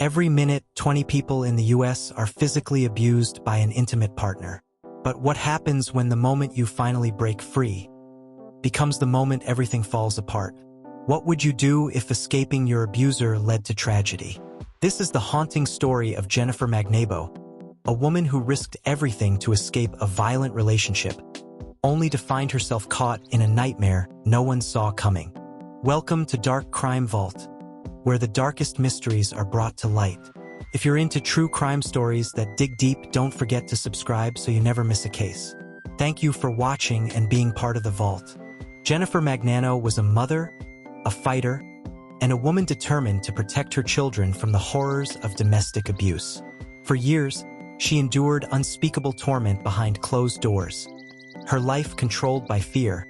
Every minute, 20 people in the US are physically abused by an intimate partner. But what happens when the moment you finally break free becomes the moment everything falls apart? What would you do if escaping your abuser led to tragedy? This is the haunting story of Jennifer Magnabo, a woman who risked everything to escape a violent relationship, only to find herself caught in a nightmare no one saw coming. Welcome to Dark Crime Vault, where the darkest mysteries are brought to light. If you're into true crime stories that dig deep, don't forget to subscribe so you never miss a case. Thank you for watching and being part of the vault. Jennifer Magnano was a mother, a fighter, and a woman determined to protect her children from the horrors of domestic abuse. For years, she endured unspeakable torment behind closed doors, her life controlled by fear,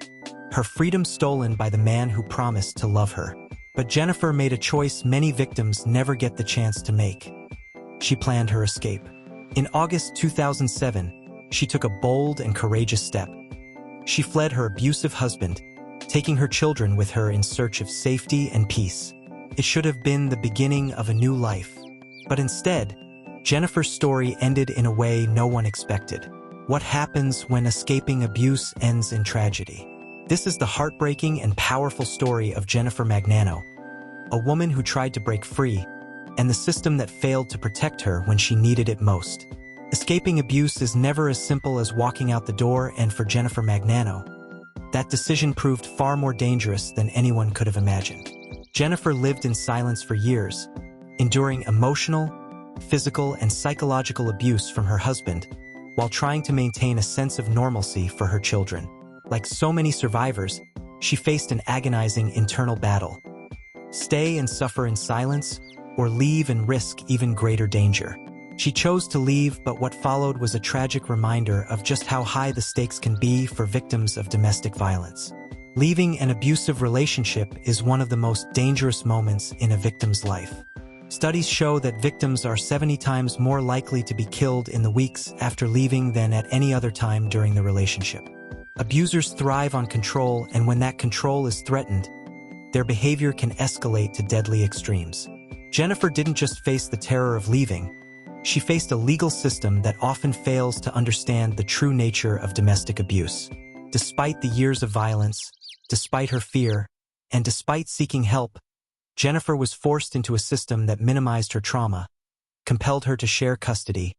her freedom stolen by the man who promised to love her. But Jennifer made a choice many victims never get the chance to make. She planned her escape. In August 2007, she took a bold and courageous step. She fled her abusive husband, taking her children with her in search of safety and peace. It should have been the beginning of a new life. But instead, Jennifer's story ended in a way no one expected. What happens when escaping abuse ends in tragedy? This is the heartbreaking and powerful story of Jennifer Magnano, a woman who tried to break free, and the system that failed to protect her when she needed it most. Escaping abuse is never as simple as walking out the door, and for Jennifer Magnano, that decision proved far more dangerous than anyone could have imagined. Jennifer lived in silence for years, enduring emotional, physical, and psychological abuse from her husband, while trying to maintain a sense of normalcy for her children. Like so many survivors, she faced an agonizing internal battle. Stay and suffer in silence, or leave and risk even greater danger. She chose to leave, but what followed was a tragic reminder of just how high the stakes can be for victims of domestic violence. Leaving an abusive relationship is one of the most dangerous moments in a victim's life. Studies show that victims are 70 times more likely to be killed in the weeks after leaving than at any other time during the relationship. Abusers thrive on control, and when that control is threatened, their behavior can escalate to deadly extremes. Jennifer didn't just face the terror of leaving, she faced a legal system that often fails to understand the true nature of domestic abuse. Despite the years of violence, despite her fear, and despite seeking help, Jennifer was forced into a system that minimized her trauma, compelled her to share custody,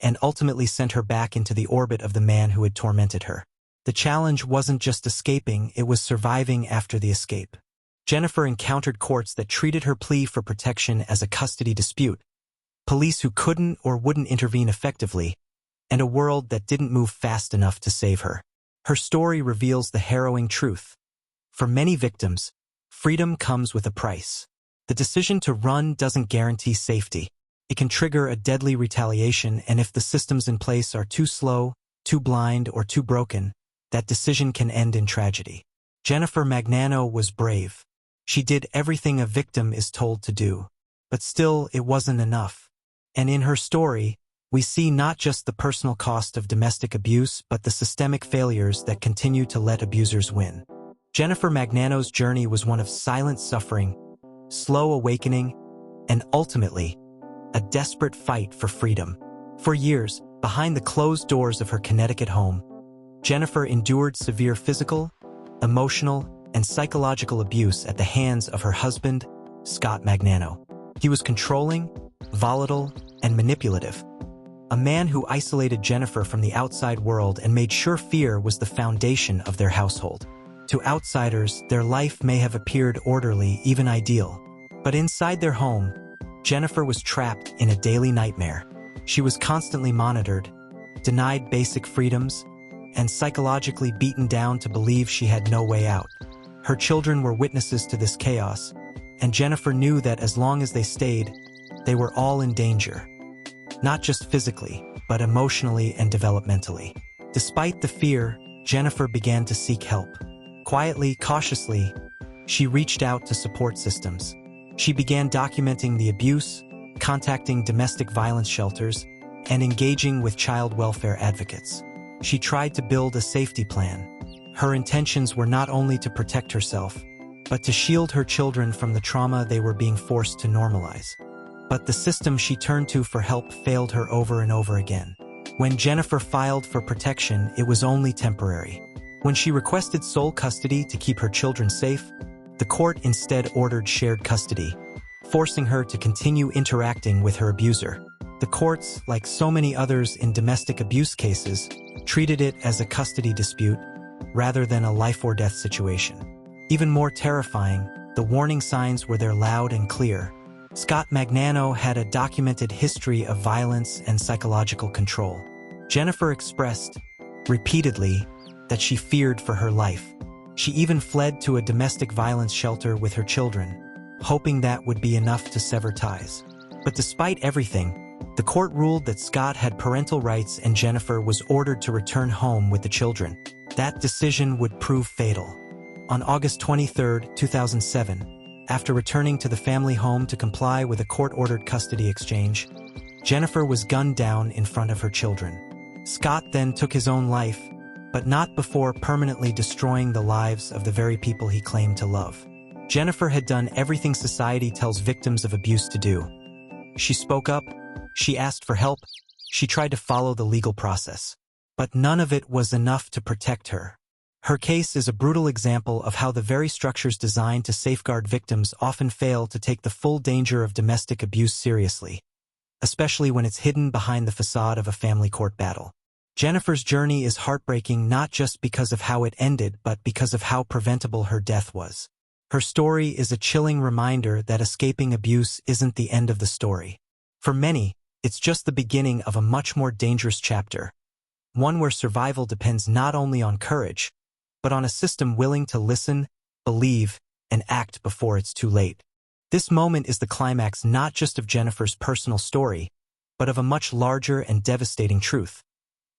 and ultimately sent her back into the orbit of the man who had tormented her. The challenge wasn't just escaping, it was surviving after the escape. Jennifer encountered courts that treated her plea for protection as a custody dispute, police who couldn't or wouldn't intervene effectively, and a world that didn't move fast enough to save her. Her story reveals the harrowing truth. For many victims, freedom comes with a price. The decision to run doesn't guarantee safety. It can trigger a deadly retaliation, and if the systems in place are too slow, too blind, or too broken, that decision can end in tragedy. Jennifer Magnano was brave. She did everything a victim is told to do. But still, it wasn't enough. And in her story, we see not just the personal cost of domestic abuse, but the systemic failures that continue to let abusers win. Jennifer Magnano's journey was one of silent suffering, slow awakening, and ultimately, a desperate fight for freedom. For years, behind the closed doors of her Connecticut home, Jennifer endured severe physical, emotional, and psychological abuse at the hands of her husband, Scott Magnano. He was controlling, volatile, and manipulative, a man who isolated Jennifer from the outside world and made sure fear was the foundation of their household. To outsiders, their life may have appeared orderly, even ideal. But inside their home, Jennifer was trapped in a daily nightmare. She was constantly monitored, denied basic freedoms, and psychologically beaten down to believe she had no way out. Her children were witnesses to this chaos, and Jennifer knew that as long as they stayed, they were all in danger. Not just physically, but emotionally and developmentally. Despite the fear, Jennifer began to seek help. Quietly, cautiously, she reached out to support systems. She began documenting the abuse, contacting domestic violence shelters, and engaging with child welfare advocates. She tried to build a safety plan. Her intentions were not only to protect herself, but to shield her children from the trauma they were being forced to normalize. But the system she turned to for help failed her over and over again. When Jennifer filed for protection, it was only temporary. When she requested sole custody to keep her children safe, the court instead ordered shared custody, forcing her to continue interacting with her abuser. The courts, like so many others in domestic abuse cases, treated it as a custody dispute rather than a life-or-death situation. Even more terrifying, the warning signs were there loud and clear. Scott Magnano had a documented history of violence and psychological control. Jennifer expressed, repeatedly, that she feared for her life. She even fled to a domestic violence shelter with her children, hoping that would be enough to sever ties. But despite everything, the court ruled that Scott had parental rights and Jennifer was ordered to return home with the children. That decision would prove fatal. On August 23, 2007, after returning to the family home to comply with a court-ordered custody exchange, Jennifer was gunned down in front of her children. Scott then took his own life, but not before permanently destroying the lives of the very people he claimed to love. Jennifer had done everything society tells victims of abuse to do. She spoke up, she asked for help, she tried to follow the legal process. But none of it was enough to protect her. Her case is a brutal example of how the very structures designed to safeguard victims often fail to take the full danger of domestic abuse seriously, especially when it's hidden behind the facade of a family court battle. Jennifer's journey is heartbreaking not just because of how it ended, but because of how preventable her death was. Her story is a chilling reminder that escaping abuse isn't the end of the story. For many, it's just the beginning of a much more dangerous chapter, one where survival depends not only on courage, but on a system willing to listen, believe, and act before it's too late. This moment is the climax not just of Jennifer's personal story, but of a much larger and devastating truth.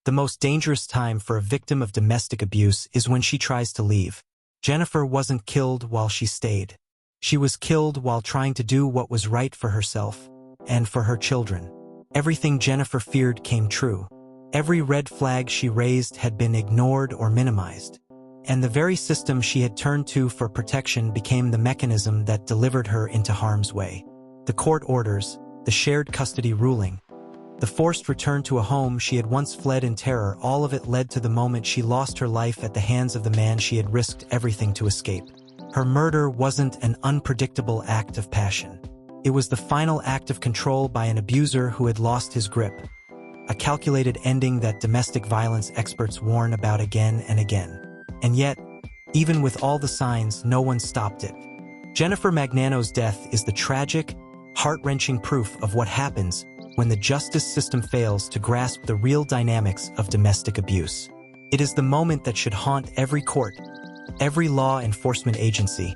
The most dangerous time for a victim of domestic abuse is when she tries to leave. Jennifer wasn't killed while she stayed. She was killed while trying to do what was right for herself and for her children. Everything Jennifer feared came true. Every red flag she raised had been ignored or minimized. And the very system she had turned to for protection became the mechanism that delivered her into harm's way. The court orders, the shared custody ruling, the forced return to a home she had once fled in terror, all of it led to the moment she lost her life at the hands of the man she had risked everything to escape. Her murder wasn't an unpredictable act of passion. It was the final act of control by an abuser who had lost his grip. A calculated ending that domestic violence experts warn about again and again. And yet, even with all the signs, no one stopped it. Jennifer Magnano's death is the tragic, heart-wrenching proof of what happens when the justice system fails to grasp the real dynamics of domestic abuse. It is the moment that should haunt every court, every law enforcement agency,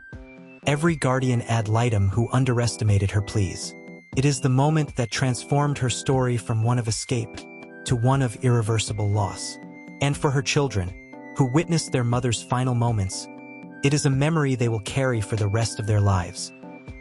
every guardian ad litem who underestimated her pleas. It is the moment that transformed her story from one of escape to one of irreversible loss. And for her children, who witnessed their mother's final moments, it is a memory they will carry for the rest of their lives.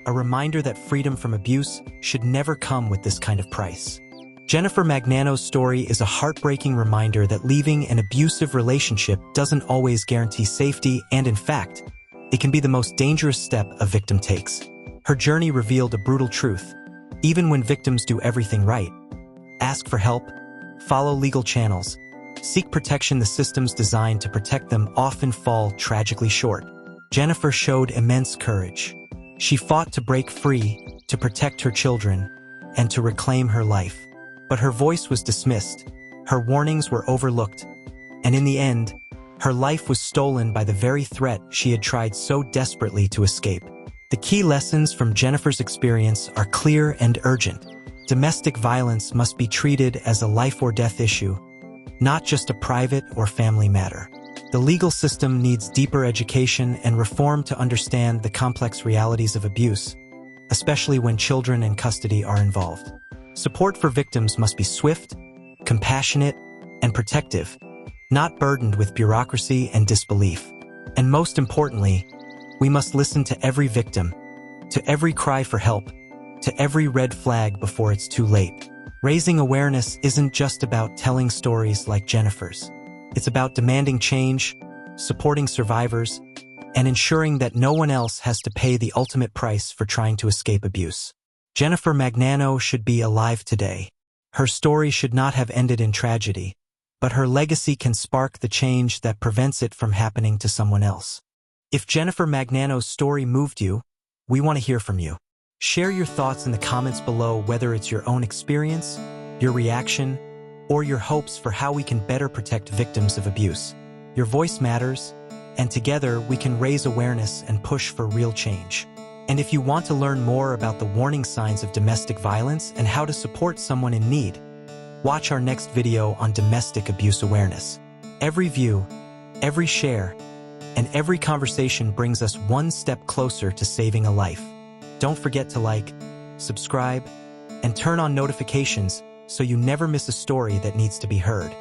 A reminder that freedom from abuse should never come with this kind of price. Jennifer Magnano's story is a heartbreaking reminder that leaving an abusive relationship doesn't always guarantee safety, and in fact, it can be the most dangerous step a victim takes. Her journey revealed a brutal truth. Even when victims do everything right, ask for help, follow legal channels, seek protection, the systems designed to protect them often fall tragically short. Jennifer showed immense courage. She fought to break free, to protect her children, and to reclaim her life. But her voice was dismissed, her warnings were overlooked, and in the end, her life was stolen by the very threat she had tried so desperately to escape. The key lessons from Jennifer's experience are clear and urgent. Domestic violence must be treated as a life-or-death issue, not just a private or family matter. The legal system needs deeper education and reform to understand the complex realities of abuse, especially when children in custody are involved. Support for victims must be swift, compassionate, and protective, not burdened with bureaucracy and disbelief. And most importantly, we must listen to every victim, to every cry for help, to every red flag before it's too late. Raising awareness isn't just about telling stories like Jennifer's. It's about demanding change, supporting survivors, and ensuring that no one else has to pay the ultimate price for trying to escape abuse. Jennifer Magnano should be alive today. Her story should not have ended in tragedy, but her legacy can spark the change that prevents it from happening to someone else. If Jennifer Magnano's story moved you, we want to hear from you. Share your thoughts in the comments below, whether it's your own experience, your reaction, or your hopes for how we can better protect victims of abuse. Your voice matters, and together we can raise awareness and push for real change. And if you want to learn more about the warning signs of domestic violence and how to support someone in need, watch our next video on domestic abuse awareness. Every view, every share, and every conversation brings us one step closer to saving a life. Don't forget to like, subscribe, and turn on notifications so you never miss a story that needs to be heard.